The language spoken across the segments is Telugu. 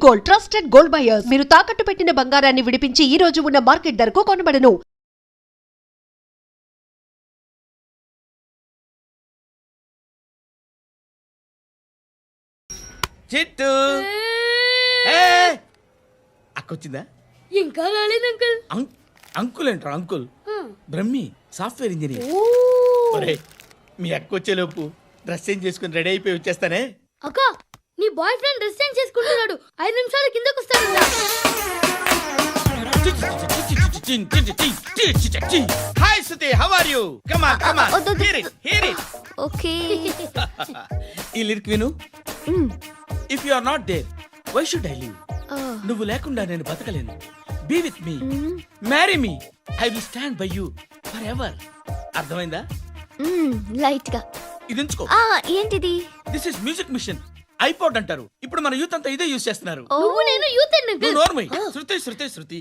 Gold, trusted gold buyers. మీరు తాకట్టు పెట్టిన బంగారాన్ని విడిపించి ఈ రోజు ఉన్న మార్కెట్ ధరకు కొనబడను. చిట్టు అక్కొచ్చిందా? ఇంకా రాలేదు అంకుల్. అంకుల్ అంటారు అంకుల్. Brahmi software engineer. ఒరే మీ అక్కొచ్చేలోపు డ్రెస్ చేంజ్ చేసుకుని రెడీ అయిపోయి వచ్చేస్తానే. అక్క నీ బాయ్ ఫ్రెండ్ డ్రెస్ చేంజ్ చేసుకుంటున్నాడు. 5 నిమిషాల కిందకు వస్తాడు. Hi Shruti, how are you? Come on come on, hear it. Okay. ఈ లిరిక్ విను. If you are not there why should I live? నువ్వు లేకుండా నేను బతకలేను. Be with me, marry me, I will stand by you for ever. అర్థమైందా? లైట్ గా ఇది ఉంచుకో. ఏంటిది? This is music machine. IPod అంటారు. ఇప్పుడు మన యూత్ అంతా ఇదే యూస్ చేస్తున్నారు. నువ్వు నేను యూత్ అంకుల్. నోర్మై. శృతి శృతి శృతి.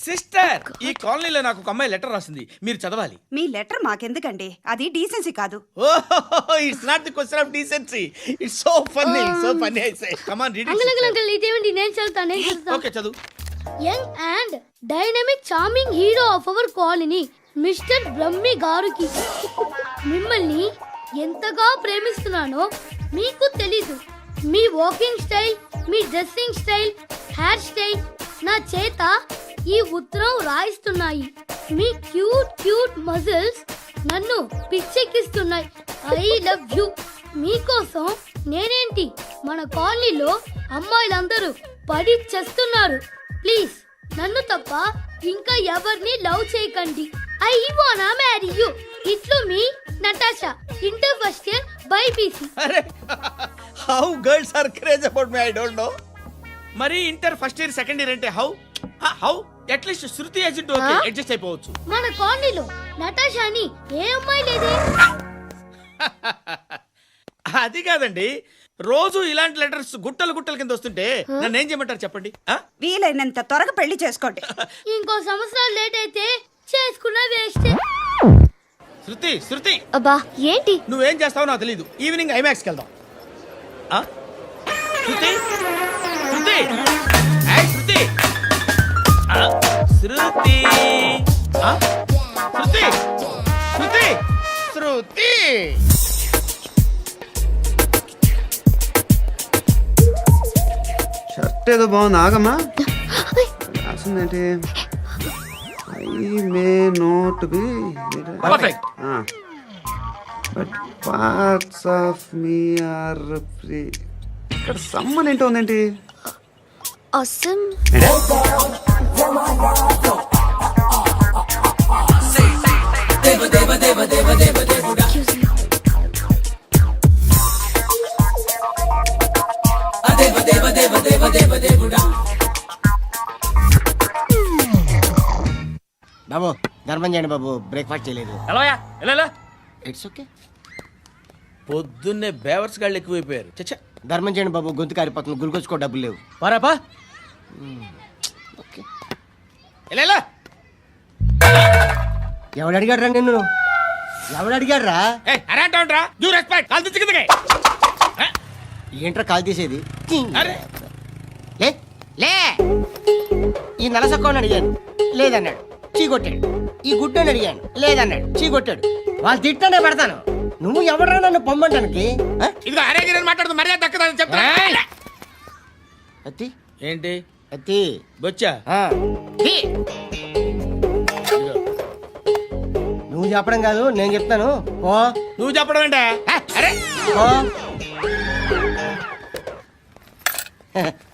సిస్టర్, ఈ కాలనీలో నాకు ఒక అమ్మాయి లెటర్ రాసింది, మీరు చదవాలి. మీ లెటర్ మాకెందుకండి, అది డీసెన్సీ కాదు. It's not the question of decency, it's so funny, so funny. I say come on read it. Uncle ఇదేంటి? నేను చదువుతాను. ఓకే చదువు. Young and dynamic charming hero of our colony mister Brahmi గారికి మిమ్మల్ని ఎంతగా ప్రేమిస్తున్నానో మీకు తెలీదు. మీ వాకింగ్ స్టైల్, మీ డ్రెస్సింగ్ స్టైల్, హెయిర్ స్టైల్ నా చేత ఈ ఉత్తరం రాయిస్తున్నాయి. మీ క్యూట్ క్యూట్ మజిల్స్ నన్ను పిచ్చెక్కిస్తున్నాయి. I love you. మీకోసం నేనేంటి, మన కాలనీలో అమ్మాయిలందరూ పడి చేస్తున్నారు. ప్లీజ్ నన్ను తప్ప ఇంకా ఎవరిని లవ్ చేయకండి. ఐ వానా మ్యారీ యూ. ఇట్లు మీ Natasha, inter first year BiPC. అరే how girls are craze about me, I don't know. మరి inter first year second year అంటే how how at least Shruti agent okay adjust అయిపోవచ్చు. మన కాలనీలో నటాషా అని ఏ అమ్మాయి లేదే. అది కాదండి, రోజు ఇలాంటి లెటర్స్ గుట్టలు గుట్టల కింద వస్తుంటే నన్ను ఏం చేయమంటారు చెప్పండి? వీలైనంత త్వరగా పెళ్లి చేసుకోండి. ఇంకో సంవత్సరాలు లేట్ అయితే చేసుకున్న వేస్ట్. శృతి శృతి, అబ్బా ఏంటి? నువ్వేం చేస్తావో నాకు తెలీదు. ఈవినింగ్ ఐమాక్స్కి వెళ్దాం. శృతి శృతి శృతి శృతి శృతి శృతి శృతి. షర్ట్ ఏదో బాగుంది, ఆగమ్మా. రాసిందేంటి? I may not be but parts of me are free. ఇక్కడ సమ్మన్ ఏంటో ఉందేంటి? అసమ్ బాబు ధర్మం చేయండి బాబు, బ్రేక్ఫాస్ట్ చేయలేదు. It's okay. పొద్దున్నే బేవర్స్ గాళ్ళు ఎక్కువైపోయారు. చచ్చా, ధర్మం చేయండి బాబు, గొంతు కారిపోతుంది, గురికొచ్చుకో డబ్బులు లేవు. పారాపా. ఓకే. ఎవడు అడిగాడు రా నిన్ను? ఎవడు అడిగాడు రా? ఏంట్రా కాల్ తీసేది? లే లే. ఈ నలసక్కని అడిగాను, లేదన్నాడు, చీ కొట్టాడు. ఈ గుడ్డని అడిగాను, లేదన్నాడు, చీ కొట్టాడు. వాళ్ళు తిట్టానే పెడతాను. నువ్వు ఎవడరా నన్ను పొమ్మంటానికి? మాట్లాడుతూ మర్యాద దక్కదని చెప్తా. అత్తి ఏంటి అత్తి బొచ్చా? నువ్వు చెప్పడం కాదు, నేను చెప్తాను. ఓ నువ్వు చెప్పడం ఏంటా? అరే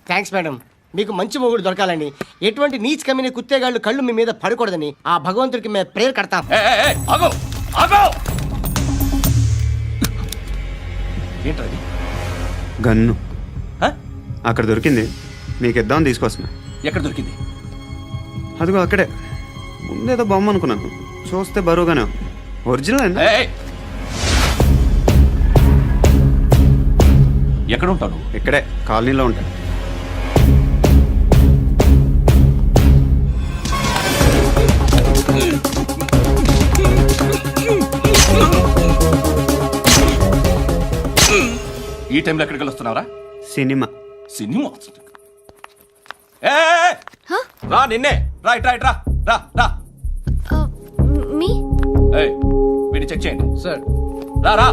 థ్యాంక్స్ మేడం. మీకు మంచి మొగుడు దొరకాలని, ఎటువంటి నీచ్ కమ్మిన కుత్తేగాళ్ళు కళ్ళు మీ మీద పడకూడదని ఆ భగవంతుడికి మేము ప్రేయర్ కడతాం. ఏంటది? గన్ను అక్కడ దొరికింది, మీకు ఇద్దామని తీసుకొస్తున్నా. ఎక్కడ దొరికింది? అదిగో అక్కడే. ముందేదో బొమ్మ అనుకున్నాను, చూస్తే బరువుగానే ఒరిజినల్. ఎక్కడ ఉంటాను? ఇక్కడే కాలనీలో ఉంటాను. ఈ టైంలో ఎక్కడికి వస్తున్నారా? సినిమా. సినిమా ఏయ్! రా నిన్నే రా ఇట్రా ఇట్రా రా రా మీ ఏయ్ వీడిని చెక్ చేయండి సార్ రా రా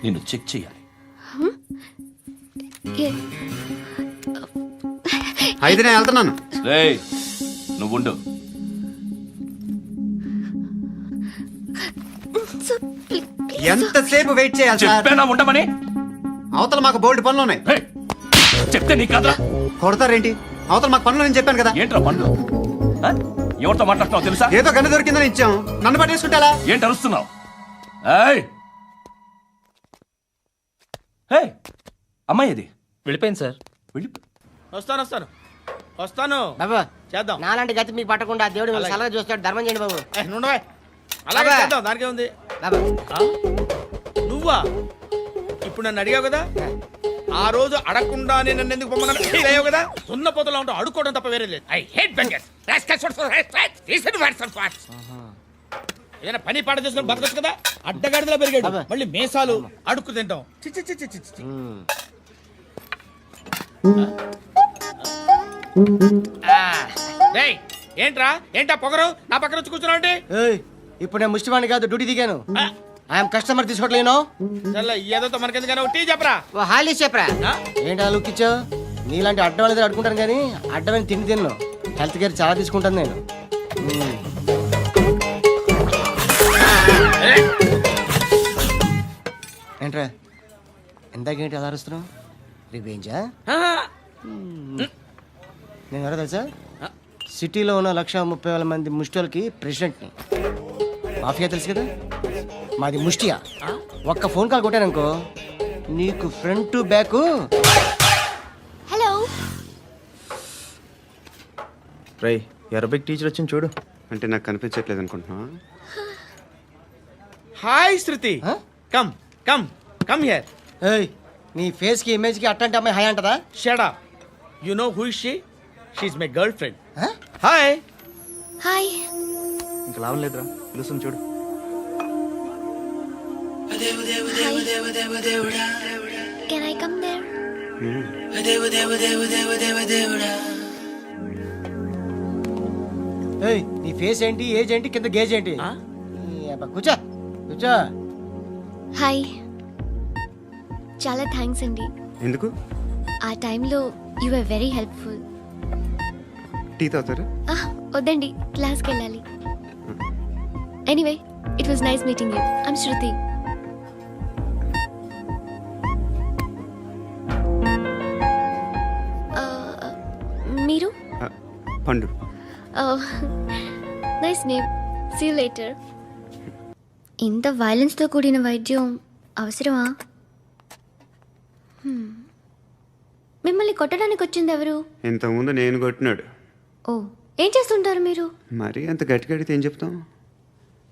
నిన్ను చెక్ చేయాలి అయితే నేను వెళ్తున్నాను. రేయ్ నువ్వుండు ఎంతసేపు వెయిట్ చేయాలి సార్? చెప్పేనా ఉండమని అవతల మాకు బోల్డ్ పనులు ఉన్నాయి. ఏయ్! చెప్తే నీ కదా కొడతారేంటి? అవతల మాకు పనులు నేను చెప్పాను కదా. ఏంట్రా పండ్లు ఆ? ఎవరితో మాట్లాడుతున్నావు తెలుసా ఏదో గన్ను దొరికిందని ఇచ్చాం, నన్ను పట్టేసుకుంటా. ఏంటి అరుస్తున్నావు ఏయ్ ఏయ్ అమ్మాయి ఇది వెళ్ళిపోయింది సార్. వెళ్ళి వస్తాను బాబు చేద్దాం. నాలాంటి గతి మీకు పట్టకుండా దేవుడు మిమ్మల్ని సలహా చూస్తాడు. ధర్మం చేయండి బాబు. నుండవే అలాగే అబ్బా. చేద్దాం, దానికే ఉంది. బాబు నువ్వా ఇప్పుడు నన్ను అడిగావు కదా, ఆ రోజు అడగకుండా నేను నన్ను ఎందుకు పొమ్మన్నాను ఫీల్ అయ్యావు కదా. సున్న పోతలో ఉంటావు, అడుక్కోవడం తప్ప వేరే లేదు. I hate bangers. ఏదైనా పని పాట చేసుకుని బతకొచ్చు కదా. అడ్డగాడిదలా పెరిగాడు, అబ్బా. మళ్ళీ మేసాలు అడుక్కు తింటాం. చి చి చి చి చి చి. రేయ్, ఏంటా పొగరు నా పక్కన వచ్చి కూర్చున్నావు అంటే? ఏయ్, ఇప్పుడు నేను ముష్టివాణి కాదు, డ్యూటీ దిగాను. ఐఎమ్ కస్టమర్ తీసుకోవట్లేను. చల్ల ఏదో మనకెందుకైనా టీ చెప్పరా. ఓ హాలీస్ చెప్పరా. ఆ? ఏంటి ఆ లుక్ ఇచ్చావు? నీలాంటి అడ్డం వాళ్ళ దగ్గర అడుకుంటాను కానీ అడ్డమైన తిండి తిన్ను. హెల్త్ కేర్ చాలా తీసుకుంటాను నేను. ఏంట్రా ఇందాకేంటి అలా అరుస్తున్నావు? రివేంజా? నేను ఎవరో తెలుసా? సిటీలో ఉన్న 130,000 మంది ముష్టిలకి ప్రెసిడెంట్ని. మాఫియా తెలుసు కదా, మాది ముష్టియా. ఒక్క ఫోన్ కాల్ కొట్టాననుకో నీకు ఫ్రంట్ టు బ్యాక్. హలో రై అరబిక్ టీచర్ వచ్చింది చూడు. అంటే నాకు కనిపించట్లేదు అనుకుంటున్నా. Hi Shruti, Huh? Come come come here. ఏయ్, నీ ఫేస్ కి ఇమేజ్ కి అట్టంటే అమ్మాయి హాయ్ అంటదా? Shut up. You know who is she? She is my girlfriend. Huh? Hi. Hi ఇంకా లాభం లేదురా, పిలుస్తుంది చూడు. Can I come there? ఏయ్, నీ ఫేస్ ఏంటి, ఏజ్ ఏంటి, కింద గేజ్ ఏంటి? ఈ అబ్బా, కూర్చో కూర్చో. హాయ్, చాలా థ్యాంక్స్ అండి. ఎందుకు? ఆ టైంలో you are very helpful. Tea తాగుతారా? వద్దండి, క్లాస్కి వెళ్ళాలి. Anyway, it was nice meeting you. I'm Shruti. మీరు? Pandu. Nice name. See you later. ఇంత వైలెన్స్తో కూడిన వైద్యం అవసరమా? మిమ్మల్ని కొట్టడానికి వచ్చింది ఎవరు? ఇంతకుముందు నేను కొట్టినాడు. ఓ, ఏం చేస్తుంటారు మీరు? మరి అంత గట్టిగా అడిగితే ఏం చెప్తాం?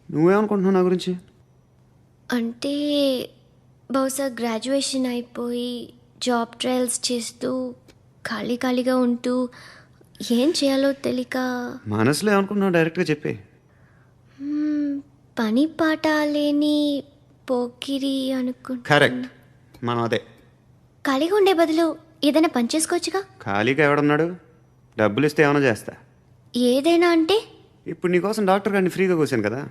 నువ్వేమనుకుంటున్నావు నా గురించి? అంటే బహుశా గ్రాడ్యుయేషన్ అయిపోయి జాబ్ ట్రయల్స్ చేస్తూ ఖాళీగా ఉంటూ ఏం చేయాలో తెలియక మనసులో ఏమనుకుంటున్నావు డైరెక్ట్గా చెప్పే. పని పాట లేని పోకిరి అనుకుంటా. కరెక్ట్, మనం అదే. ఖాళీగా ఉండే బదులు ఏదైనా పని చేసుకోవచ్చుగా. ఖాళీగా ఎవడన్నాడు? డబ్బులు ఇస్తే ఏమైనా చేస్తా. ఏదైనా అంటే? ఇప్పుడు నీకోసం డాక్టర్ గారిని ఫ్రీగా కూర్చాను కదా,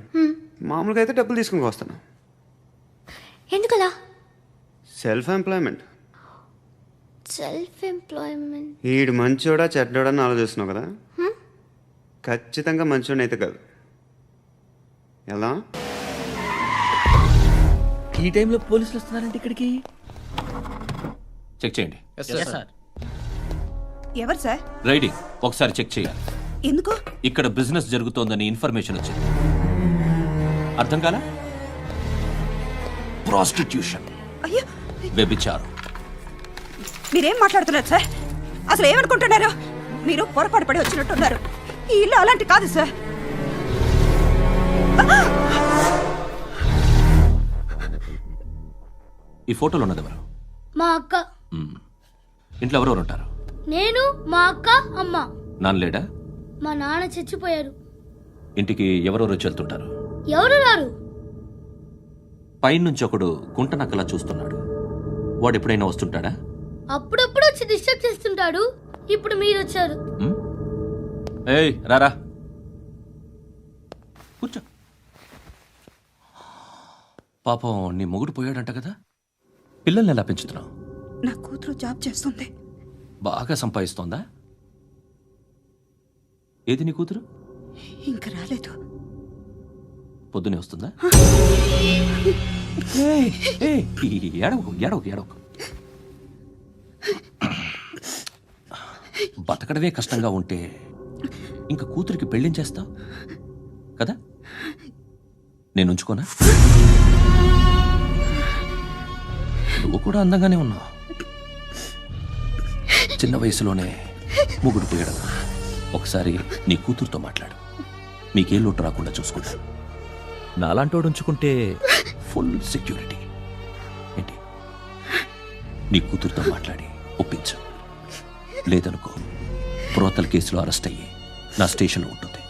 మామూలుగా అయితే డబ్బులు తీసుకుని వస్తాను. ఎందుకలా? Self employment. Self employment. ఈడు మంచోడా చెడ్డోడా అని ఆలోచిస్తున్నావు కదా, ఖచ్చితంగా మంచోడని అయితే కాదు. ఎలా? ఈ టైంలో పోలీసులు వస్తున్నారంటే ఇక్కడికి. చెక్ చేయండి. ఎవరు సార్? రైడింగ్ ఒకసారి చెక్ చేయాలి. ఎందుకు? ఇక్కడ బిజినెస్ జరుగుతోందని ఇన్ఫర్మేషన్ వచ్చింది. అర్థం కాలా? ప్రాస్టిట్యూషన్, అయ్యో, వ్యభిచారం. మీరేం మాట్లాడుతున్నారు సార్? అసలు ఏమనుకుంటున్నారు? మీరు పొరపాటు పడి వచ్చినట్టున్నారు. ఈ ఇల్లు అలాంటి కాదు సార్. ఈ ఫోటోలో ఉన్నది ఎవరు? మా అక్క. ఇంట్లో ఎవరెవరు ఉంటారు? నేను, మా అక్క, అమ్మ. నాన్న లేడా? మా నాన్న చచ్చిపోయారు. ఇంటికి ఎవరెవరు వచ్చి వెళ్తుంటారు? ఎవరు రారు. పైనుంచి ఒకడు గుంట నక్కలా చూస్తున్నాడు. వాడు ఎప్పుడైనా వస్తుంటాడా? అప్పుడప్పుడు వచ్చి డిస్టర్బ్ చేస్తుంటాడు. ఇప్పుడు మీరు వచ్చారు. ఉమ్? ఏయ్ రారా, కూర్చో. పాపం నీ మొగుడు పోయాడంట కదా, పిల్లల్ని ఎలా పెంచుతున్నావు? నా కూతురు జాబ్ చేస్తుంది. బాగా సంపాదిస్తోందా? ఏది నీ కూతురు? ఇంకా రాలేదు. పొద్దునే వస్తుందా? ఏయ్, ఏయ్, ఏడవకు ఏడవకు ఏడవకు. బతకడమే కష్టంగా ఉంటే ఇంకా కూతురికి పెళ్ళించేస్తావు కదా? నేను ఉంచుకోనా? నువ్వు కూడా అందంగానే ఉన్నావు. చిన్న వయసులోనే ముగ్గుడు పోయడం. ఒకసారి నీ కూతురుతో మాట్లాడు, మీకే లోటు రాకుండా చూసుకుంటా. నాలాంటోడు ఉంచుకుంటే ఫుల్ సెక్యూరిటీ. ఏంటి, నీ కూతురుతో మాట్లాడి ఒప్పించు. లేదనుకో, ప్రోతల కేసులో అరెస్ట్ అయ్యి నా స్టేషన్లో ఉంటుంది.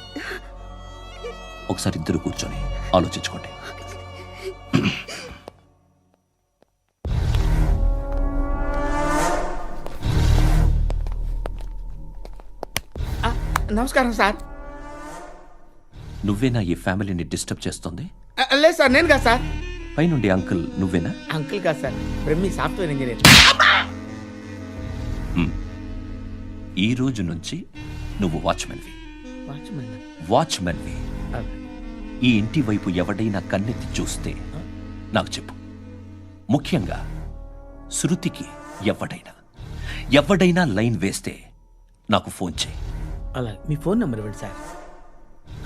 ఒకసారి ఇద్దరు కూర్చొని ఆలోచించుకోండి. నమస్కారం సార్. నువ్వేనా ఈ ఫ్యామిలీని డిస్టర్బ్ చేస్తుంది? లేదు సార్, నేను కాదు సార్. పైనుండి అంకుల్ నువ్వేనా? అంకుల్ కాదు సార్, బ్రహ్మి సాఫ్ట్వేర్ ఇంజనీర్. ఈ రోజు నుంచి నువ్వు వాచ్మెన్వి. వాచ్మెన్? వాచ్మెన్వి. ఈ ఇంటి వైపు ఎవడైనా కన్నెత్తి చూస్తే నాకు చెప్పు. ముఖ్యంగా శృతికి ఎవడైనా లైన్ వేస్తే నాకు ఫోన్ చేయి. అలా మీ ఫోన్ నెంబర్ ఇవ్వండి సార్.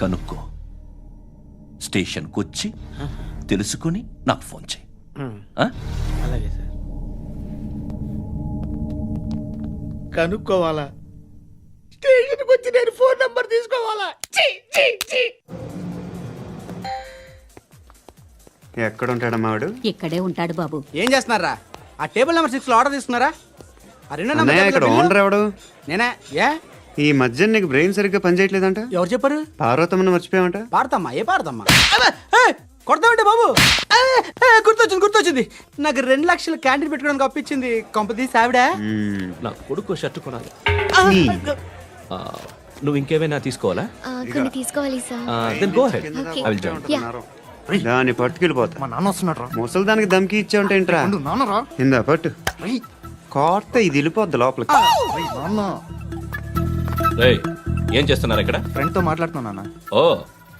కనుక్కో, స్టేషన్కి వచ్చి తెలుసుకుని నాకు ఫోన్ చేయి. ఆ? అలాగే సార్. కనుక్కోవాలా? స్టేషన్కి వచ్చి నేను ఫోన్ నెంబర్ తీసుకోవాలా? ఎక్కడ ఉంటాడమ్మా వాడు? ఇక్కడే ఉంటాడు బాబు. ఏం చేస్తున్నారా? ఆ టేబుల్ నెంబర్ 6 లో ఆర్డర్ తీసుకున్నారా? ఆ రెండో నెంబర్ అన్నయ్య, ఇక్కడ ఓనర్ ఎవడు? నేనే. ఏ ఈ మధ్య నీకు బ్రెయిన్ సరిగ్గా పనిచేయట్లేదంట. ఎవరు చెప్పారు? పార్వతమ్మను మర్చిపోయామంట. పాడతామ్మా? ఏ పాడతామ్మా? కొడతామంటే బాబు. గుర్తొచ్చింది. నాకు 2 లక్షలు క్యాంటీన్ పెట్టుకోవడానికి అప్పించింది కొంపదీసి ఆవిడ. నా కొడుకు షర్టు కొనాలి. నువ్వు ఇంకేమైనా తీసుకోవాలా? కొన్ని తీసుకోవాలి sir. Then go ahead. Okay. I will join. Yeah. దాన్ని పట్టుకెళ్ళిపోతా. మా నాన్న వస్తున్నాడు రా. ముసలి దానికి దమ్కి ఇచ్చావంట ఏంట్రా? నాన్న రా. ఇందా పట్టు. కోర్త ఇది వెళ్ళిపోద్ది లోపలికి. నాన్న రేయ్, ఏం చేస్తున్నారు ఇక్కడ? ఫ్రెండ్ తో మాట్లాడుతున్నా నాన్న. ఓ,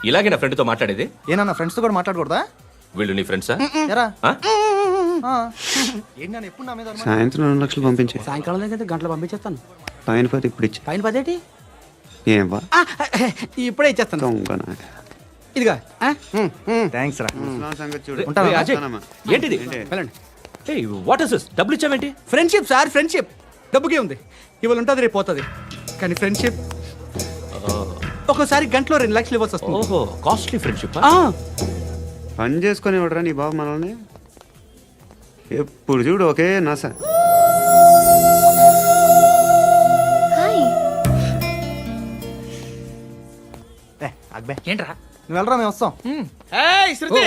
ఇలాగే నా ఫ్రెండ్తో మాట్లాడేది? ఏనా ఫ్రెండ్స్ తో కూడా మాట్లాడకూడదా? వీళ్ళు నీ ఫ్రెండ్సా? ఎరా ఆ? ఏంటి నాన్న ఎప్పుడు నా మీద అనుమానం? సాయంత్రం 2 లక్షలు పంపించే. సాయంకాలం దగ్గర గంటలు పంపించేస్తాను. పైన 10 ఇప్పుడు ఇచ్చే. పైన 10 ఏంటి? ఏం వా ఇప్పుడే ఇచ్చేస్తాను. దొంగనా. ఇదిగా థ్యాంక్స్ రా. ముసలాం సంగతి చూడు. రేయ్, అజయ్, ఉంటానమ్మా. ఏంటిది? వెళ్ళండి. ఏయ్, వాట్ ఇస్ దిస్? డబ్బులు ఇచ్చావేంటి? Friendship sir, friendship. డబ్బుకే ఉంది. ఇవాళ ఉంటుంది, రేపు పోతుంది. కానీ ఫ్రెండ్షిప్ ఒక్కోసారి గంటలో 2 లక్షలు ఇవ్వాల్సి వస్తుంది. ఓహో, కాస్ట్లీ ఫ్రెండ్షిప్. పని చేసుకొని ఇవ్వడరా నీ బాబు మనల్ని? ఎప్పుడు చూడు ఒకే నస. హాయ్. అక్బే ఏంట్రా? నువ్వు వెళ్ళరా, మేము వస్తాం. ఏయ్, శృతి!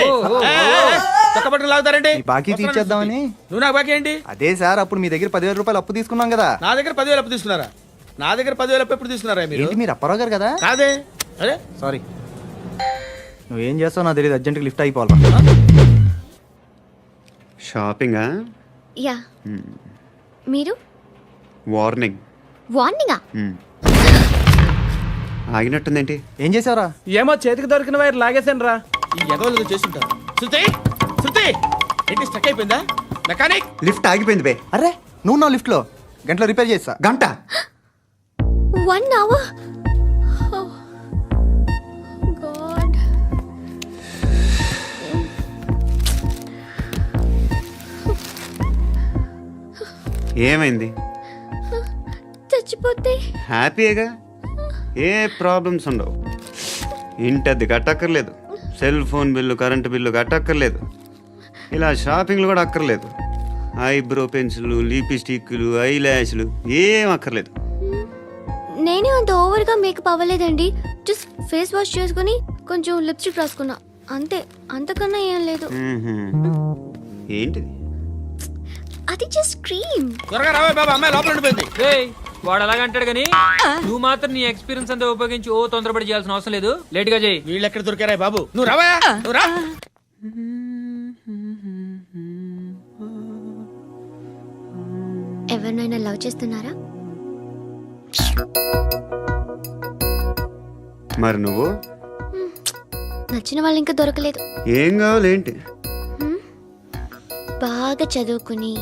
చక్కబట్టలు లాగుతారండి. ఈ బాకీ తీర్చేద్దామని. నువ్వు నాకు బాకీ ఏంటి? అదే సార్, అప్పుడు మీ దగ్గర 10,000 రూపాయలు అప్పు తీసుకున్నాం కదా. నా దగ్గర 10,000 అప్పు తీసుకున్నారా? నా దగ్గర 10,000 అప్పు ఎప్పుడు తీసుకున్నారా మీరు? ఏంటి మీరు అప్పారావు గారు కదా? కాదే. అరే సారీ. నువ్వేం చేస్తావు నాకు తెలియదు, అర్జెంట్గా లిఫ్ట్ అయిపోవాలి. షాపింగా? యా. మీరు? వార్నింగ్. వార్నింగా? ఆగినట్టుందేంటి? ఏం చేసావురా? ఏమో చేతికి దొరికిన వైర్ లాగేసాను రా. ఈ ఎగవలు చేస్తుంటారు. శృతి ఏంటి, స్టక్ అయిపోయిందా? మెకానిక్! లిఫ్ట్ ఆగిపోయింది బే. అరే నువ్వు నా లిఫ్ట్లో గంటలో రిపేర్ చేస్తా. గంట? 1 hour? Oh. God. ఏమైంది? చచ్చిపోతే? హ్యాపీగా, ఏ ప్రాబ్లమ్స్ ఉండవు. ఇంటద్ది కట్టక్కర్లేదు, cell phone bill, current bill కట్టక్కర్లేదు, ఇలా షాపింగ్లు కూడా అక్కర్లేదు. ఐబ్రో పెన్సిల్, లిప్స్టిక్లు, ఐ ల్యాష్లు ఏం అక్కర్లేదు. నేనే అంత ఓవర్గా మేకప్ అవ్వలేదండి. జస్ట్ ఫేస్ వాష్ చేసుకుని కొంచెం లిప్స్టిక్ రాసుకున్నా అంతే, అంతకన్నా ఏం లేదు. ఏంటిది? అది జస్ట్ క్రీమ్. త్వరగా రావే బాబా, అమ్మాయి లోపల ఉండిపోయింది. వాడు అలాగంటాడు కానీ నువ్వు మాత్రం నీ ఎక్స్పీరియన్స్ అంతా ఉపయోగించి తొందరపడి చేయాల్సిన అవసరం లేదు. లేట్ గా చేయి. వీళ్ళు ఎక్కడ దొరికారా బాబు? నువ్వు రావా, నువ్వు రా. ఎవరినైనా లవ్ చేస్తున్నారా? మరి నువ్వు? నచ్చిన వాళ్ళు ఇంకా దొరకలేదు. ఏం కావాలి ఏంటి? బాగా చదువుకుని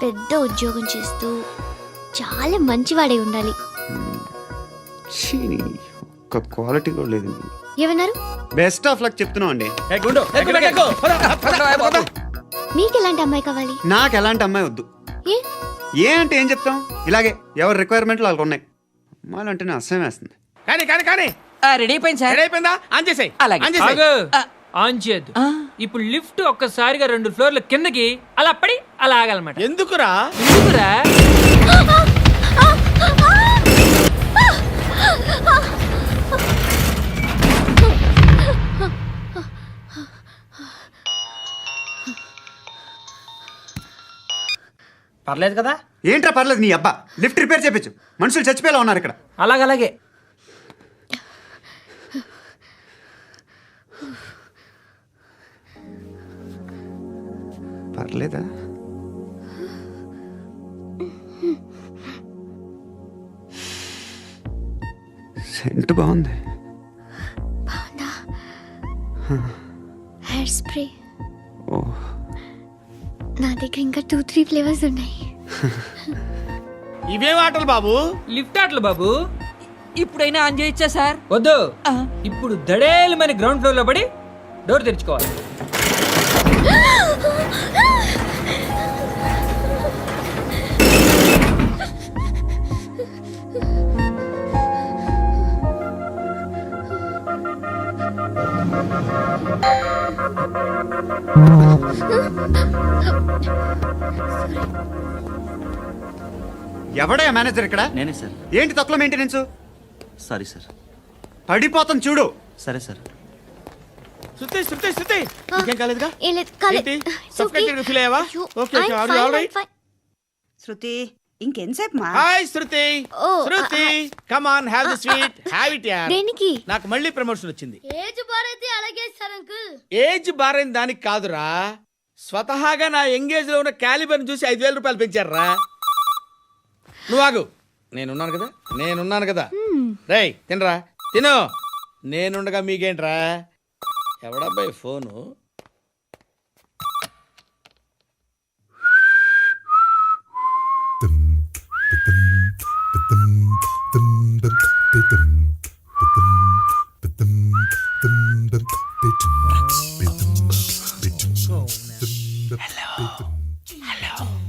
పెద్ద ఉద్యోగం చేస్తూ చాలా మంచివాడే ఉండాలి. ఒక్క క్వాలిటీ కూడా లేదు. ఏమన్నారు? బెస్ట్ ఆఫ్ లక్ చెప్తున్నావు అండి. మీకు ఎలాంటి అమ్మాయి కావాలి? నాకు ఎలాంటి అమ్మాయి వద్దు. ఏ ఏ అంటే ఏం చెప్తాం, ఇలాగే ఎవరి రిక్వైర్మెంట్లు వాళ్ళకు ఉన్నాయి. అమ్మాయిలు అంటేనే అసహ్యం వేస్తుంది. కానీ కానీ కానీ రెడీ అయిపోయింది సార్. రెడీ అయిపోయిందా? ఆన్ చేసేయ్. అలాగే. ఆన్ చేసేయ్. ఆగు. ఆన్ చేయద్దు. ఇప్పుడు లిఫ్ట్ ఒక్కసారిగా 2 ఫ్లోర్ల కిందకి అలా పడి అలా ఆగాలన్నమాట. ఎందుకురా? ఎందుకురా? పర్లేదు కదా? ఏంట్రా పర్లేదు నీ అబ్బా. లిఫ్ట్ రిపేర్ చేయించు. మనుషులు చచ్చిపోయేలా ఉన్నారు ఇక్కడ. అలాగే. పర్లేదా? సెంట్ బాగుంది. బాగుందా? Hair spray. ఓ, నా దగ్గర ఇంకా 2-3 ఫ్లేవర్స్ ఉన్నాయి. ఇవేం ఆటలు బాబు? లిఫ్ట్ ఆటలు బాబు. ఇప్పుడైనా ఆన్ చేయొచ్చా సార్? వద్దు. ఇప్పుడు దడేలమైన గ్రౌండ్ ఫ్లోర్ లో పడి డోర్ తెరుచుకోవాలి. ఎవడయ్యా మేనేజర్ ఇక్కడ? నేనే సార్. ఏంటి తక్కువ మెయింటెనెన్స్? Sorry sir. పడిపోతాం చూడు. సరే సార్. శృతి శృతి శృతి, నీకేం కాలేదుగా? ఏం లేదు, కాలేదు. ఏంటి? It's Suffocated గా feel అయ్యావా? అయ్యో, Okay, I'm are you fine, all right? I'm fine. శృతి ఇంకెంతసేపు మా? Hi Shruti. Oh, Shruti, come on, have the sweet, have it యార్. దేనికి? నాకు మళ్ళీ ప్రమోషన్ వచ్చింది. ఏజ్ బారైతే అలాగే సార్ అంకుల్. ఏజ్ బారైన దానికి కాదురా, స్వతహాగా నా ఎంగేజ్ లో ఉన్న క్యాలిబర్ చూసి 5,000 రూపాయలు పెంచారా. నువ్వు ఆగు, నేనున్నాను కదా. రేయ్ తినరా, తిను. నేనుండగా మీకేంట్రా? ఎవడబ్బాయి ఫోను?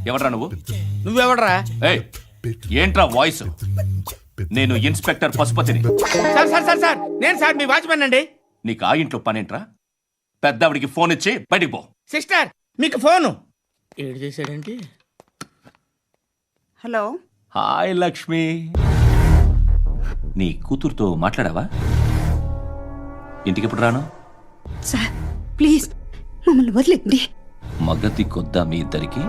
ఎవడ్రా నువ్వు? నువ్వెవడరా? ఏయ్, ఏంట్రా వాయిస్? నేను ఇన్స్పెక్టర్ పశుపతిని. సార్ సార్ సార్ సార్, నేను సార్ మీ వాచ్మెన్ అండి. నీకు ఆ ఇంట్లో పనేంట్రా? పెద్దవిడికి ఫోన్ ఇచ్చి బయటికి పో. సిస్టర్, మీకు ఫోను. ఏడు చేశాడంటే. హలో. హాయ్ లక్ష్మి. నీ కూతురుతో మాట్లాడావా? ఇంటికి ఎప్పుడు రాను? సార్ ప్లీజ్ మమ్మల్ని వదిలేండి. మగతి కొద్దా మీ ఇద్దరికి?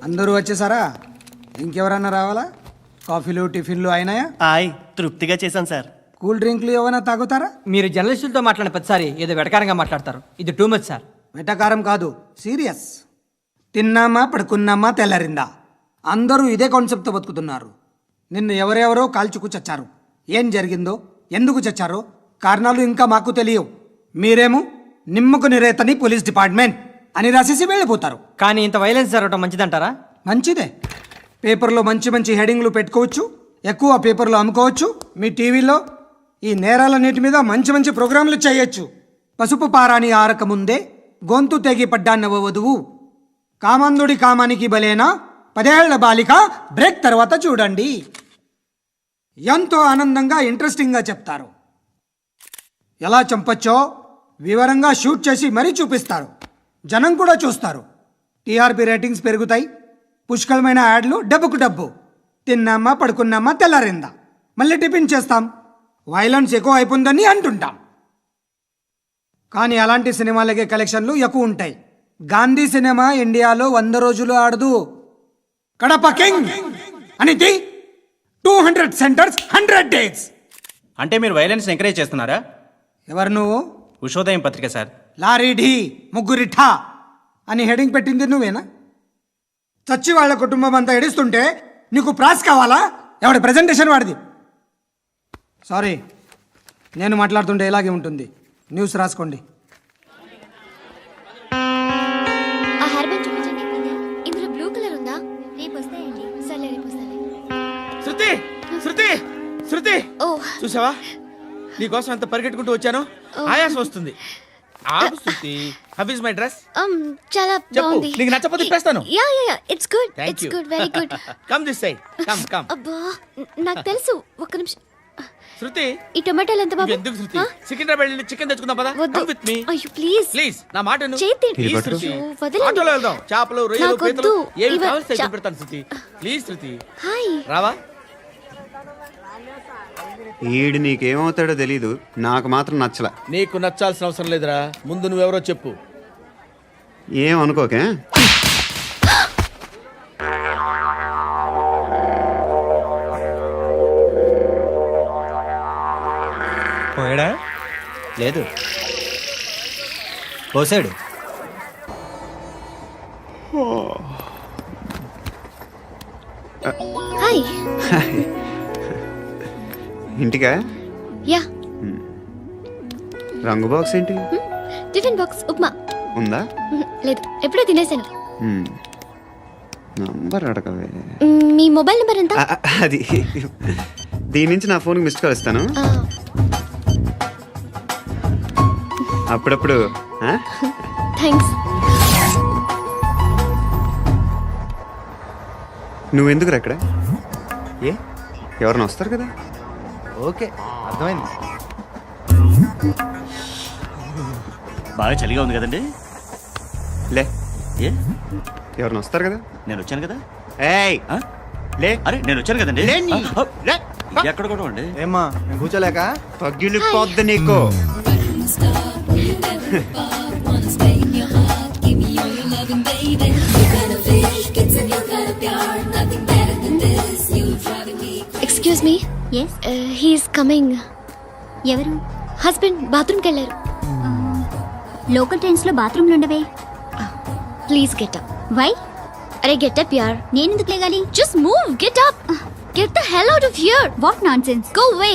అందరూ వచ్చేసారా? ఇంకెవరన్నా రావాలా? కాఫీలు టిఫిన్లు అయినాయా? తృప్తిగా చేశాను సార్. కూల్ డ్రింక్లు ఏమైనా తాగుతారా? మీరు జర్నలిస్టులతో మాట్లాడిన ప్రతిసారి ఏదో వెటకారంగా మాట్లాడతారు. ఇది టూ మచ్ సార్. వెటకారం కాదు, సీరియస్. తిన్నామా పడుకున్నామా తెల్లరిందా, అందరూ ఇదే కాన్సెప్ట్తో బతుకుతున్నారు. నిన్ను ఎవరెవరో కాల్చుకు చచ్చారు. ఏం జరిగిందో, ఎందుకు చచ్చారో కారణాలు ఇంకా మాకు తెలియవు. మీరేమో నిమ్మకు నిరేతని పోలీస్ డిపార్ట్మెంట్ అని రాసేసి వెళ్ళిపోతారు. కానీ ఇంత వైలెన్స్ జరగడం మంచిదంటారా? మంచిదే. పేపర్లో మంచి మంచి హెడింగ్లు పెట్టుకోవచ్చు, ఎక్కువ పేపర్లు అమ్ముకోవచ్చు. మీ టీవీలో ఈ నేరాలన్నిటి మీద మంచి మంచి ప్రోగ్రాంలు చేయొచ్చు. పసుపు పారాని ఆరక ముందే గొంతు తెగి పడ్డాన్నవ వధువు, కామందుడి కామానికి బలేనా 10 ఏళ్ల బాలిక బ్రేక్ తర్వాత చూడండి. ఎంతో ఆనందంగా ఇంట్రెస్టింగ్గా చెప్తారు. ఎలా చంపచ్చో వివరంగా షూట్ చేసి మరీ చూపిస్తారు. జనం కూడా చూస్తారు. టీఆర్పీ రేటింగ్స్ పెరుగుతాయి. పుష్కలమైన యాడ్లు, డబ్బుకు డబ్బు. తిన్నామా, పడుకున్నామా, తెల్లారిందా, మళ్ళీ టిఫిన్ చేస్తాం. వైలెన్స్ ఎక్కువ అయిపోయిందని అంటుంటాం. కానీ అలాంటి సినిమాలకే కలెక్షన్లు ఎక్కువ ఉంటాయి. గాంధీ సినిమా ఇండియాలో 100 రోజులు ఆడదు. కడప కింగ్ అనేది 200 సెంటర్స్ 100 డేస్. అంటే మీరు వైలెన్స్ ఎంకరేజ్ చేస్తున్నారా? ఎవరు నువ్వు? ఉషోదయం పత్రిక సార్. లారీ ఢీ ముగ్గురి ఠా అని హెడింగ్ పెట్టింది నువ్వేనా? చచ్చి వాళ్ళ కుటుంబం అంతా ఎడుస్తుంటే నీకు ప్రాస్ కావాలా? ఎవడి ప్రజెంటేషన్ వాడిది. సారీ, నేను మాట్లాడుతుంటే ఇలాగే ఉంటుంది. న్యూస్ రాసుకోండి. ఆ హెయిర్ బ్యాండ్ చూపించండి. ఇందులో బ్లూ కలర్ ఉందా? రేపు వస్తాయండి. సరే రేపు వస్తాయి. శృతి శృతి శృతి, ఓ చూసావా నీకోసం ఎంత పరిగెట్టుకుంటూ వచ్చాను. ఆయాసం వస్తుంది. ఆగు Shruti. How is my dress? చాలా చెప్పు. బాగుంది. నీకు నచ్చకపోతే తిప్పేస్తాను. Yeah yeah yeah, it's good. Thank it's you. Good, very good. Come this side. Come come. అబ్బా, నాకు తెలుసు. ఒక్క నిమిషం. శృతి, ఈ టొమాటోలు ఎంత బాబు? ఎందుకు శృతి? సికింద్రాబాద్ వెళ్ళి చికెన్ తెచ్చుకుందాం పదా. వద్దు. కమ్ విత్ మీ అయ్యో ప్లీజ్ ప్లీజ్. నా మాట విను. చేతి Please, పట్టుకో. శృతి. వదలండి. ఆటోలో వెళ్దాం. చేపలు, రొయ్యలు, నాకొద్దు. పీతలు ఏమి ఇవ- కావాలి చా- పెడతాను శృతి. Please Shruti. హాయ్. రావా? ఈడు నీకేమవుతాడో తెలీదు, నాకు మాత్రం నచ్చలా. నీకు నచ్చాల్సిన అవసరం లేదురా. ముందు నువ్వెవరో చెప్పు. ఏం అనుకోకే. పోయాడా? లేదు, పోసాడు. హాయ్. ఇంటికా? యా. రంగు బాక్స్ ఏంటి? Tiffin box upma. ఉందా? లేదు, ఎప్పుడో తినేసాను. నంబర్ అడగవే. మీ మొబైల్ నెంబర్ ఎంత? అది దీని నుంచి నా ఫోన్కి మిస్డ్ కాల్ ఇస్తాను. అప్పుడప్పుడు. థ్యాంక్స్. నువ్వెందుకు అక్కడ? ఏ ఎవరైనా వస్తారు కదా. ఓకే, అర్థమైంది. బాగా చలిగా ఉంది కదండి. లే, ఏ ఎవరైనా వస్తారు కదా. నేను వచ్చాను కదా. ఏయ్ లే. అరే నేను వచ్చాను కదండి. లే నీ. లే. ఎక్కడ కూడా అండి. ఏమ్మా, నేను కూర్చోలేక? పగిలిపోద్ది నీకు. Excuse me. Yes, he's coming. ఎవరు? హస్బెండ్ బాత్రూమ్కి వెళ్ళారు. లోకల్ ట్రైన్స్లో బాత్రూమ్లు ఉండవే. Please get up. వై? అరే గెట్ అప్ యార్. నేను ఎందుకు లేగాలి? Just move, get up. Get the hell out of here. What nonsense. Go away.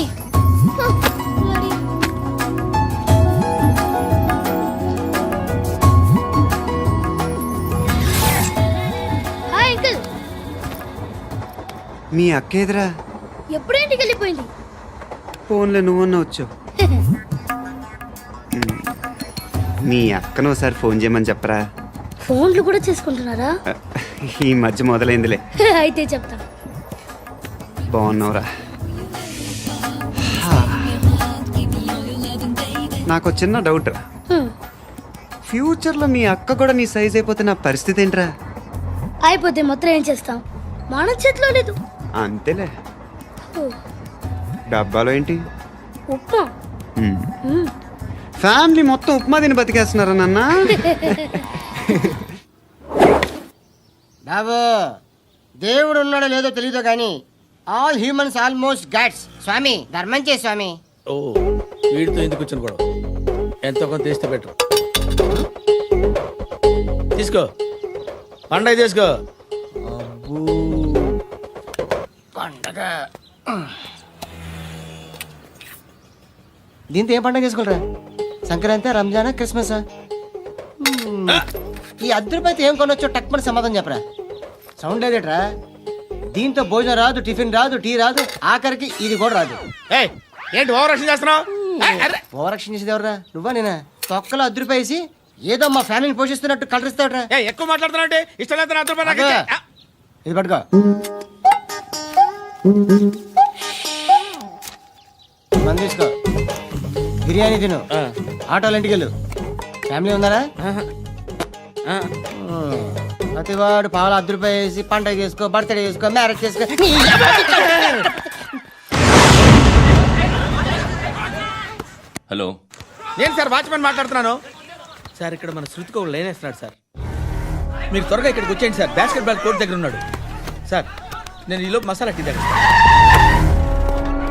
Hi uncle. మీ అక్క ఎదురా? ఎప్పుడు ఇంటికి వెళ్ళిపోయింది? ఫోన్లో నువ్వన్నా వచ్చావు. మీ అక్కను ఒకసారి ఫోన్ చేయమని చెప్పరా. ఫోన్లు కూడా చేసుకుంటున్నారా? ఈ మధ్య మొదలైందిలే. అయితే చెప్తా. బాగున్నావురా. నాకు చిన్న డౌట్ రా. ఫ్యూచర్లో మీ అక్క కూడా నీ సైజ్ అయిపోతే నా పరిస్థితి ఏంట్రా? అయిపోతే మొత్తం ఏం చేస్తాం? మన చేతిలో లేదు. అంతేలే. డబ్బాలో ఏంటి? ఉప్మా. ఫ్యామిలీ మొత్తం ఉప్మా తిని బతికేస్తున్నారా నాన్న? బాబు, దేవుడు ఉన్నాడో లేదో తెలీదు కానీ ఆల్ హ్యూమన్స్ ఆల్మోస్ట్ గాడ్స్. స్వామి ధర్మం చే స్వామి. ఓ, వీడితో ఎందుకు వచ్చిన గొడవ? ఎంతో కొంత తీస్తే బెటర్. తీసుకో, పండగ తీసుకో. పండగ దీంతో ఏం పండగ చేసుకోలేరా? సంక్రాంతి, రంజానా, క్రిస్మసా? ఈ అద్దరిపైతే ఏం కొనొచ్చో టక్మని సమాధానం చెప్పరా. సౌండ్ లేదేట్రా? దీంతో భోజనం రాదు, టిఫిన్ రాదు, టీ రాదు, ఆఖరికి ఇది కూడా రాదు. ఏయ్, ఏంటి ఓవర్ రక్షణ చేస్తున్నావు? ఓవరాక్షన్ చేసేది ఎవరా? నువ్వా నేనా? తొక్కలో అద్దరిపేసి ఏదో మా ఫ్యామిలీని పోషిస్తున్నట్టు కలరిస్తావుట్రా. ఎక్కువ మాట్లాడుతున్నావు. ఇష్టం లేదు నాతో పాటు నాకు ఇచ్చే. ఇది పట్టుకో. మంది తీసుకో, బిర్యానీ తిను, ఆటోలు ఇంటికి వెళ్ళు. ఫ్యామిలీ ఉన్నారా? ఆ, ప్రతివాడు పావులు ₹10 వేసి పండగ చేసుకో, బర్త్డే చేసుకో, మ్యారేజ్ చేసుకో. హలో, నేను సార్ వాచ్మెన్ మాట్లాడుతున్నాను సార్. ఇక్కడ మన శృతికి ఒక లైన్ వేస్తున్నాడు సార్. మీరు త్వరగా ఇక్కడికి వచ్చేయండి సార్. బాస్కెట్ బాల్ కోర్ట్ దగ్గర ఉన్నాడు సార్. నేను ఈలోపు మసాలా టీ దగ్గర.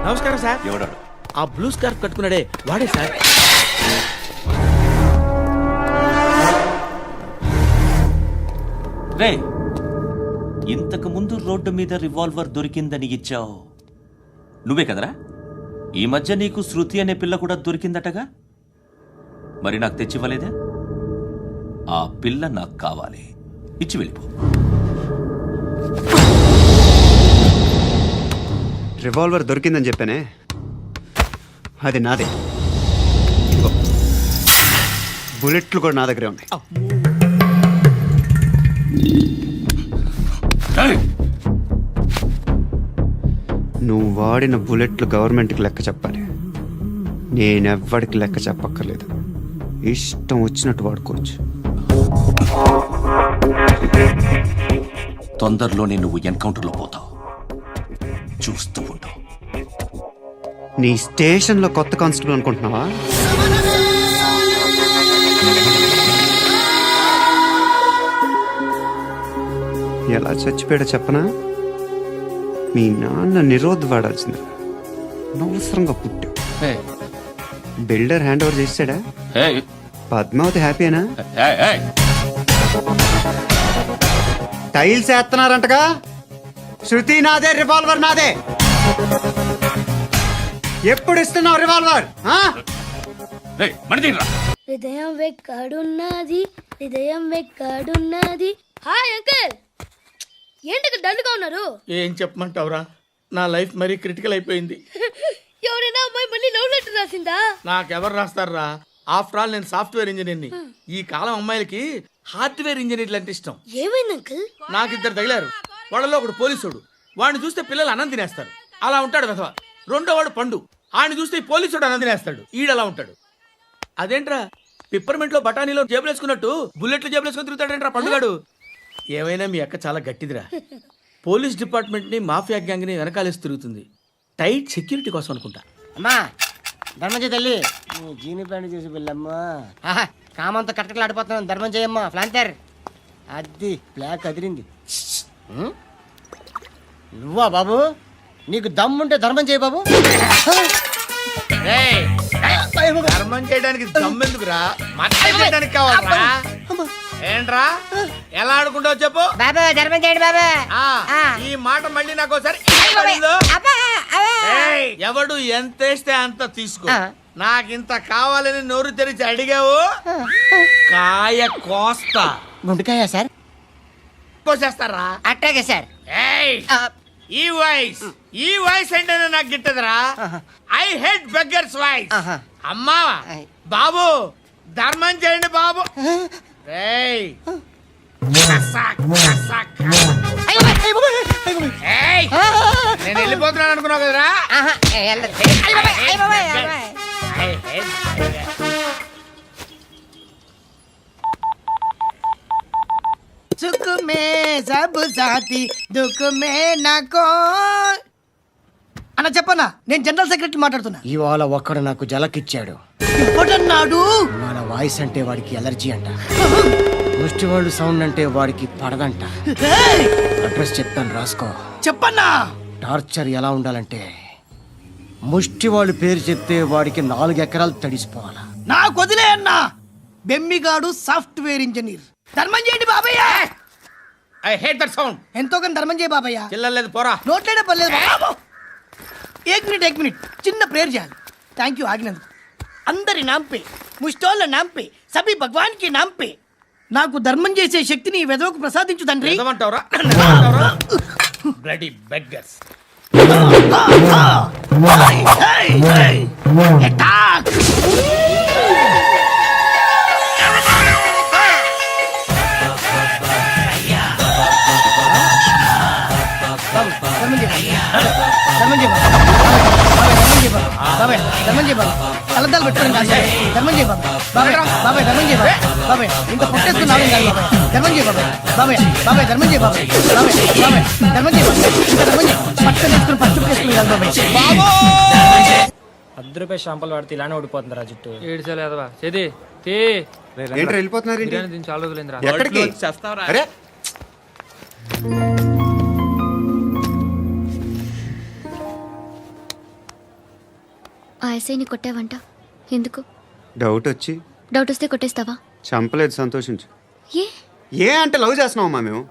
నమస్కారం సార్. ఎవడాడు? ఆ బ్లూ స్కార్ఫ్ కట్టుకున్నాడే వాడే సార్. రే, ఇంతకు ముందు రోడ్డు మీద రివాల్వర్ దొరికిందని ఇచ్చావు నువ్వే కదరా? ఈ మధ్య నీకు శృతి అనే పిల్ల కూడా దొరికిందటగా, మరి నాకు తెచ్చివ్వలేదే? ఆ పిల్ల నాకు కావాలి, ఇచ్చి వెళ్ళిపో. రివాల్వర్ దొరికిందని చెప్పానే, అది నాదే. ఇదిగో. బుల్లెట్లు కూడా నా దగ్గరే ఉన్నాయి. నువ్వు వాడిన బుల్లెట్లు గవర్నమెంట్కి లెక్క చెప్పాలి. నేనెవ్వడికి లెక్క చెప్పక్కర్లేదు. ఇష్టం వచ్చినట్టు వాడుకోవచ్చు. తొందరలోనే నువ్వు ఎన్కౌంటర్లో పోతావు, చూస్తూ ఉంటావు. నీ స్టేషన్లో కొత్త కానిస్టేబుల్ అనుకుంటున్నావా? ఎలా చచ్చిపోయాడో చెప్పనా? మీ నాన్న నిరోధ్ వాడాల్సింది. అనవసరంగా పుట్టావు. బిల్డర్ హ్యాండ్ ఓవర్ చేసాడా? పద్మావతి హ్యాపీనా? టైల్స్ వేస్తున్నారంటగా. శృతి నాదే, రివాల్వర్ నాదే. ఎప్పుడు ఇస్తున్నావు రివాల్వర్? హృదయం వెక్కడున్నది, హృదయం వెక్కడున్నది. హాయ్ అంకుల్, ఏంటి డల్గా ఉన్నారు? ఏం చెప్పమంటావురా, నా లైఫ్ మరీ క్రిటికల్ అయిపోయింది. ఎవరైనా అమ్మాయి మళ్ళీ లవ్ లెటర్ రాసిందా? నాకెవరు రాస్తారా? ఆఫ్టర్ ఆల్ నేను సాఫ్ట్వేర్ ఇంజనీర్ని. ఈ కాలం అమ్మాయిలకి హార్డ్వేర్ ఇంజనీర్లు అంటే ఇష్టం. ఏమైంది అంకుల్? నాకు 2 తగిలారు. వాళ్ళలో ఒకడు పోలీసుడు. వాడిని చూస్తే పిల్లలు అన్నం తినేస్తారు, అలా ఉంటాడు వెధవ. రెండో వాడు పండు. ఆయన చూస్తే ఈ పోలీసుడు అన్నం తినేస్తాడు, ఈడలా ఉంటాడు. అదేంట్రా, పిప్పర్మెంట్ లో బఠానీలో జేబులేసుకున్నట్టు బుల్లెట్లు జేబులేసుకుని తిరుగుతాడేంట్రా పండుగాడు. ఏమైనా మీ అక్క చాలా గట్టిదిరా. పోలీస్ డిపార్ట్మెంట్ ని మాఫియా గ్యాంగ్ ని వెనకాలేసి తిరుగుతుంది. టైట్ సెక్యూరిటీ కోసం అనుకుంటా. అమ్మా ధర్మం తల్లి, నీ జీని ప్యాంట్ చూసి వెళ్ళమ్మా. కామంతో కట్టకలాడిపోతున్నాను, ధర్మం చేయమ్మా. ఫ్లాంతర్ అది బ్లాక్ అదిరింది. నువ్వా బాబు? నీకు దమ్ముంటే ధర్మం చేయ బాబు. ధర్మం చేయడానికి దమ్మెందుకురా, మర్డర్ చేయడానికి కావాలరా. ఏంట్రా ఎలా ఆడుకుంటావు చెప్పు. బాబా ధర్మం చేయండి బాబా. ఈ మాట మళ్ళీ నాకు ఒకసారి ఎవడు ఎంత వేస్తే అంత తీసుకో. నాకింత కావాలని నోరు తెరిచి అడిగావు, కాయ కోస్తా. గుండెకాయ సార్? కోసేస్తారా? అట్టాగే సార్. ఈ వాయిస్ అంటేనే నాకు గిట్టదురా. I hate beggars voice. అమ్మా బాబు ధర్మం చేయండి బాబు. ఏయ్ నేను వెళ్ళిపోతున్నాను అనుకున్నావు కదరా. సుఖ మే సబ్ సాథీ దుఃఖ మే నాకో. అన్న చెప్పన్నా, నేను జనరల్ సెక్రటరీ మాట్లాడుతున్నా. ఇవాళ ఒక్కడు నాకు జలకిచ్చాడు. ఎవడన్నాడు? మన వాయిస్ అంటే వాడికి ఎలర్జీ అంట, ముష్టి వాళ్ళు సౌండ్ అంటే వాడికి పడదంట. అడ్రస్ చెప్తాను రాసుకో. చెప్పన్నా. టార్చర్ ఎలా ఉండాలంటే, ముష్టి వాళ్ళు పేరు చెప్తే వాడికి 4 ఎకరాలు తడిసిపోవాలా. నాకు వదిలే అన్నా. బెమ్మిగాడు సాఫ్ట్వేర్ ఇంజనీర్. ధర్మం చేయండి బాబయ్య. I hate that sound. ఎంతో కొంత ధర్మం చేయి బాబయ్య. చిల్లలేదు పోరా. నోట్లేనే పర్లేదు బాబు. ఏక్ మినిట్ చిన్న ప్రేయర్ చేయాలి. థ్యాంక్ యూ ఆగినందుకు. అందరి నాంపే, ముష్టోళ్ళ నాంపే, సభీ భగవాన్ కి నాంపే నాకు ధర్మం చేసే శక్తిని ఈ వెదవకు ప్రసాదించు తండ్రి. ఏమంటావురా? Bloody beggars. ధర్మం చేయి బాబు. బాబాయ్ ధర్మం చేయి బాబాయ్ కలద్దాలు పెట్టుకుని కాదు బాబాయ్ ధర్మం చేయి బాబాయ్ బాబాయ్ బాబాయ్ ధర్మం చేయి బాబాయ్ బాబాయ్ ఇంకా పుట్టేస్తున్నావు కాదు బాబాయ్ ధర్మం చేయి బాబాయ్ బాబాయ్ బాబాయ్ ధర్మం చేయి బాబాయ్ బాబాయ్ బాబాయ్ ధర్మం చేయి బాబాయ్ ఇంకా ధర్మం చేయి పట్టుకొని వేసుకుని పట్టు వేసుకుని కాదు బాబాయ్ ₹10 షాంపూలు వాడితే ఇలానే ఓడిపోతుంది రా జుట్టు. ఏడ్చాలి అదవా చేది తీ ఏంట్రా వెళ్ళిపోతున్నారు ఏంటి? బిర్యానీ తిని చాలా రోజులైందిరా ఎక్కడికి? చేస్తావరా అరే ఆ ఎస్ఐని కొట్టావంట ఎందుకు? డౌట్ వచ్చి డౌట్ వస్తే కొట్టేస్తావా? చంపలేదు, సంతోషించు. ఏ ఏ అంటే లవ్ చేస్తున్నావమ్మా మేము.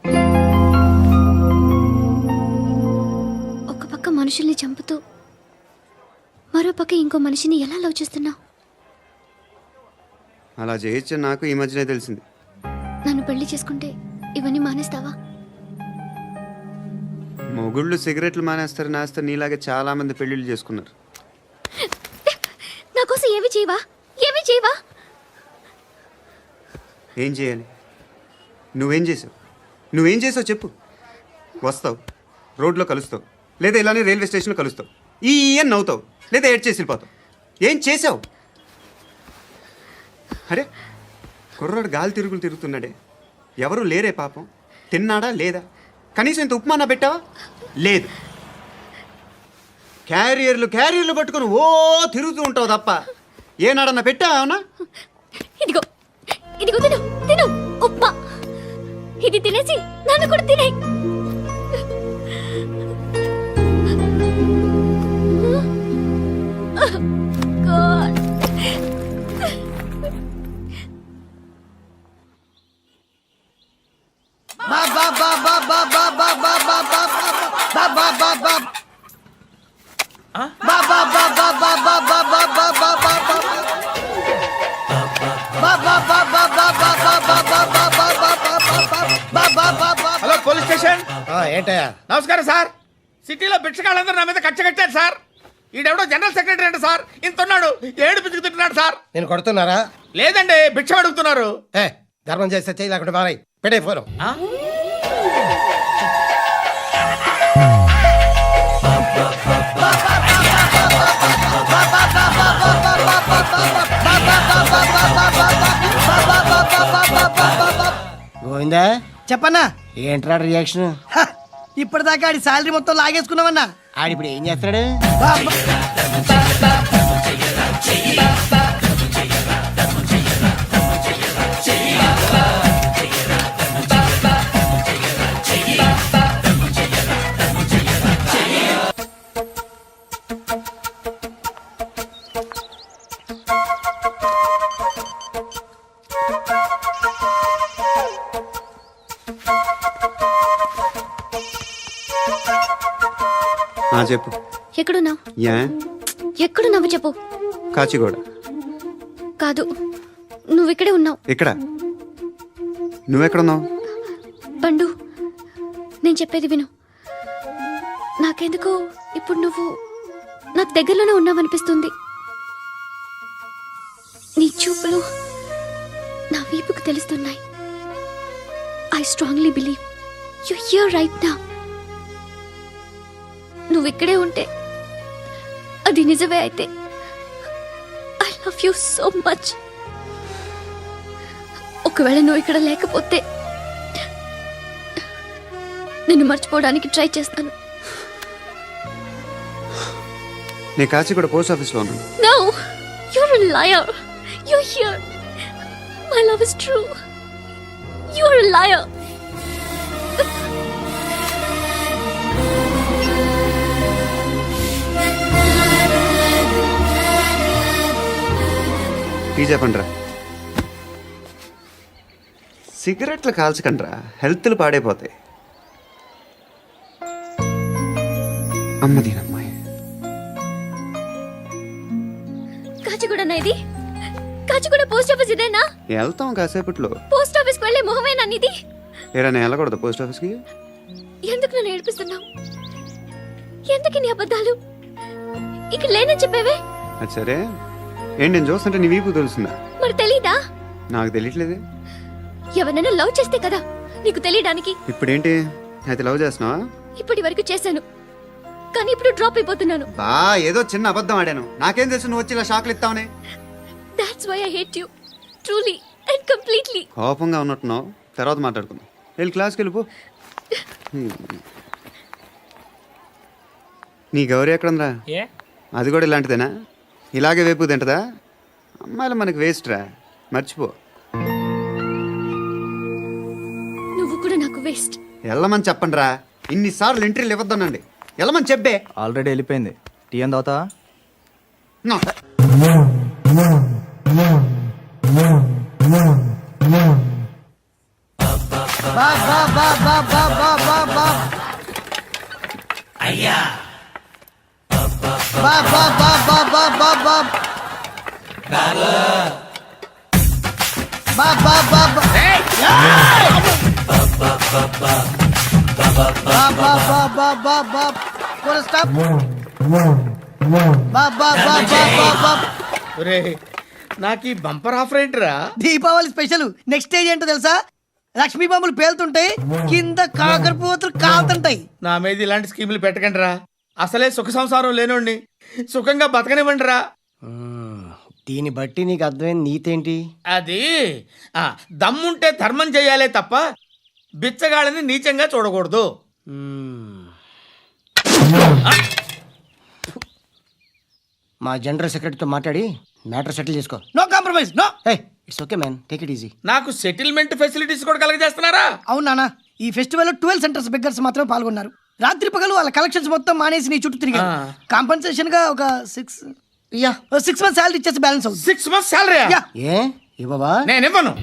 ఒక పక్క మనుషుల్ని చంపుతూ మరో పక్క ఇంకో మనిషిని ఎలా లవ్ చేస్తున్నావు? అలా చేయొచ్చు నాకు ఈ మధ్యనే తెలిసింది. నన్ను పెళ్లి చేసుకుంటే ఇవన్నీ మానేస్తావా? మొగుళ్ళు సిగరెట్లు మానేస్తారు, నేస్తారు. నీలాగే చాలా మంది పెళ్లిళ్ళు చేసుకున్నారు. నా కోసం ఏమి చేయవా? ఏమి చేయవా? ఏం చేయాలి? నువ్వేం చేసావు? నువ్వేం చేసావు చెప్పు. వస్తావు, రోడ్లో కలుస్తావు, లేదా ఇలానే రైల్వే స్టేషన్లో కలుస్తావు, ఈ అని నవ్వుతావు, లేదా ఏడ్ చేసి వెళ్ళిపోతావు. ఏం చేసావు? అరే కుర్రాడు గాలి తిరుగులు తిరుగుతున్నాడే, ఎవరు లేరే పాపం. తిన్నాడా లేదా? కనీసం ఇంత ఉప్మానా పెట్టావా? లేదు. క్యారియర్లు పట్టుకొని ఓ తిరుగుతూ ఉంటావు తప్ప ఏనాడన్నా పెట్టావా? ఇదిగో ఇదిగో తిను తిను ఉప్మా. ఇది తినేసి నన్ను కూడా తినే. God. Hello police station. ఏంటయ్యా? నమస్కారం సార్. సిటీలో భిక్షకాళ్ళందరూ నా మీద కచ్చ కట్టారు సార్. ఈడెవడో జనరల్ సెక్రటరీ అంట సార్. ఇంత ఉన్నాడు, ఏడు పిచ్చుకు తింటున్నాడు సార్. నేను కొడుతున్నారా? లేదండి, భిక్ష అడుగుతున్నారు. ధర్మం చేస్తే చేయి లేకుండా మారాయి. పెట్టే ఫోను. గోవిందా చెప్పన్నా. ఏంట్రా రియాక్షన్? ఇప్పటిదాకా ఆడి శాలరీ మొత్తం లాగేసుకున్నావన్నా. ఆడిప్పుడు ఏం చేస్తున్నాడు? చెప్పు. ఎక్కడున్నావు? యా ఎక్కడున్నావు చెప్పు. కాచిగూడ. కాదు, నువ్వు ఇక్కడే ఉన్నావు. ఇక్కడ నువ్వెక్కడున్నావు? బండు, నేను చెప్పేది విను. నాకెందుకో ఇప్పుడు నువ్వు నాకు దగ్గరలోనే ఉన్నావనిపిస్తుంది. నీ చూపులు నా వీపుకు తెలుస్తున్నాయి. I strongly believe you here right now. నువ్వు ఇక్కడే ఉంటే అది నిజమే అయితే I love you so much. ఒకవేళ నువ్వు ఇక్కడ లేకపోతే నిన్ను మర్చిపోవడానికి ట్రై చేస్తాను. నేను కాచిగూడ పోస్ట్ ఆఫీస్లో ఉన్నాను. No, you're a liar. You're here. My love is true. You're a liar. Tea చెప్పండిరా. సిగరెట్లు కాల్చకండ్రా, హెల్త్లు పాడైపోతాయి. అమ్మదీనమ్మాయి. కాచిగూడనా ఇది? కాచిగూడ పోస్ట్ ఆఫీస్ ఇదేనా? వెళ్తాం కాసేపట్లో. పోస్ట్ ఆఫీస్ కి వెళ్ళే మొహమేనా నీది? ఏరా నేను వెళ్ళకూడదు పోస్ట్ ఆఫీస్కి? ఎందుకు నన్ను ఏడిపిస్తున్నావు? ఎందుకు నీ అబద్ధాలు? ఇక లేనని చెప్పేవే. అది సరే, ఏంటి నేను చూస్తుంటే నీ వీపు తెలుస్తుందా? మరి తెలీదా? నాకు తెలియట్లేదే. ఎవరైనా లవ్ చేస్తే కదా నీకు తెలియడానికి. ఇప్పుడేంటి అయితే లవ్ చేస్తున్నావా? ఇప్పటి వరకు చేశాను. కానీ ఇప్పుడు డ్రాప్ అయిపోతున్నాను. బా ఏదో చిన్న అబద్ధం ఆడాను. నాకేం తెలుసు నువ్వు వచ్చి ఇలా షాక్లు ఇస్తావని. That's why I hate you. Truly and completely. కోపంగా ఉన్నట్టున్నావు, తర్వాత మాట్లాడుకుందాం. వెళ్ళి క్లాస్కి వెళ్ళిపో. నీ గౌరీ ఎక్కడుందా? ఏ అది కూడా ఇలాంటిదేనా? ఇలాగే వేపు తింటదా? అమ్మాయిలు మనకి వేస్ట్ రా, మర్చిపో. నువ్వు కూడా నాకు వేస్ట్. వెళ్ళమని చెప్పండి రా. ఇన్నిసార్లు ఎంట్రీలు ఇవ్వద్దనండి. వెళ్ళమని చెప్పే. ఆల్రెడీ వెళ్ళిపోయింది. టీ అని తాగుతావా? No. నాకు ఈ బంపర్ ఆఫర్ ఏంటిరా? దీపావళి స్పెషల్ నెక్స్ట్ స్టేజ్ ఏంటో తెలుసా? లక్ష్మీ బాంబులు పేలుతుంటాయి, కింద కాకరపోతులు కాలుతుంటాయి. నా మీద ఇలాంటి స్కీములు పెట్టకండి రా. అసలే సుఖ సంసారం లేనోడిని సుఖంగా బతకనివ్వండి రా. దీన్ని బట్టి నీకు అర్థమైన నీతేంటి? అది దమ్ముంటే ధర్మం చెయ్యాలే తప్ప బిచ్చగాళ్ళని నీచంగా చూడకూడదు. మా జనరల్ సెక్రటరీతో మాట్లాడి మ్యాటర్ సెటిల్ చేసుకో. No compromise, no. Hey, it's okay man, take it easy. నాకు సెటిల్మెంట్ ఫెసిలిటీస్ కూడా కలగజేస్తున్నారా? అవును నాన్న, ఈ ఫెస్టివల్ లో 12 సెంటర్స్ బెగ్గర్స్ మాత్రమే పాల్గొన్నారు. రాత్రి పగలు వాళ్ళ కలెక్షన్స్ మొత్తం మానేసి నీ చుట్టూ తిరిగారు. కాంపన్సేషన్ గా ఒక 6 మంత్స్ సాలరీ ఇచ్చేసి బ్యాలెన్స్ అవుతుంది. 6 months salary? ఏ ఇవ్వవా? నేను ఇవ్వను.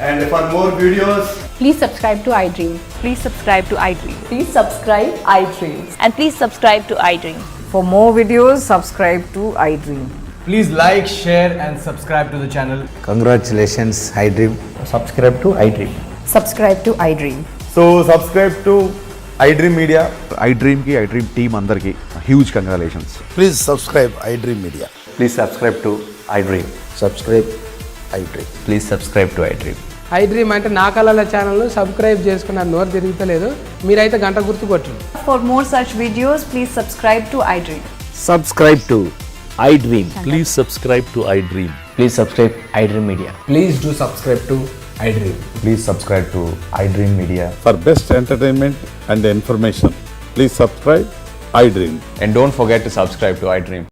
And for more videos, please subscribe to iDream. please subscribe to iDream. Please subscribe iDream. And please subscribe to iDream. For more videos, subscribe to iDream. Please like, share and subscribe to the channel. Congratulations, iDream. Subscribe to iDream. Subscribe to iDream. So subscribe to iDream Media. iDream ki iDream team andarki huge congratulations. Please subscribe iDream Media. Please subscribe to iDream. Subscribe iDream. Please subscribe to iDream. iDream అంటే నా కళల ఛానల్ సబ్స్క్రైబ్ చేసుకున్న నోరు తిరుగుతలేదు. మీరైతే గంట గుర్తు కొట్టండి. For more such videos, please subscribe to iDream. Subscribe to iDream. Please subscribe to iDream. Please subscribe iDream Media. Please do subscribe to iDream. Please subscribe to iDream Media. For best entertainment and information, please subscribe iDream. And don't forget to subscribe to iDream.